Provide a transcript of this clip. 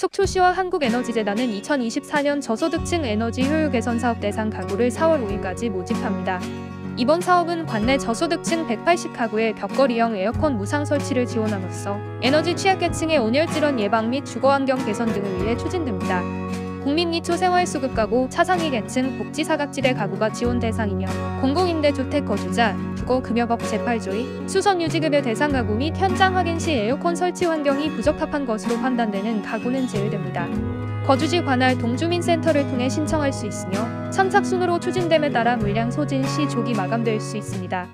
속초시와 한국에너지재단은 2024년 저소득층 에너지 효율 개선 사업 대상 가구를 4월 5일까지 모집합니다. 이번 사업은 관내 저소득층 180가구의 벽걸이형 에어컨 무상 설치를 지원함으로써 에너지 취약계층의 온열 질환 예방 및 주거환경 개선 등을 위해 추진됩니다. 국민기초생활수급 가구, 차상위 계층, 복지사각지대 가구가 지원 대상이며 공공임대주택 거주자, 주거급여법 제8조의 수선유지급여 대상 가구 및 현장 확인 시 에어컨 설치 환경이 부적합한 것으로 판단되는 가구는 제외됩니다. 거주지 관할 동주민센터를 통해 신청할 수 있으며 선착순으로 추진됨에 따라 물량 소진 시 조기 마감될 수 있습니다.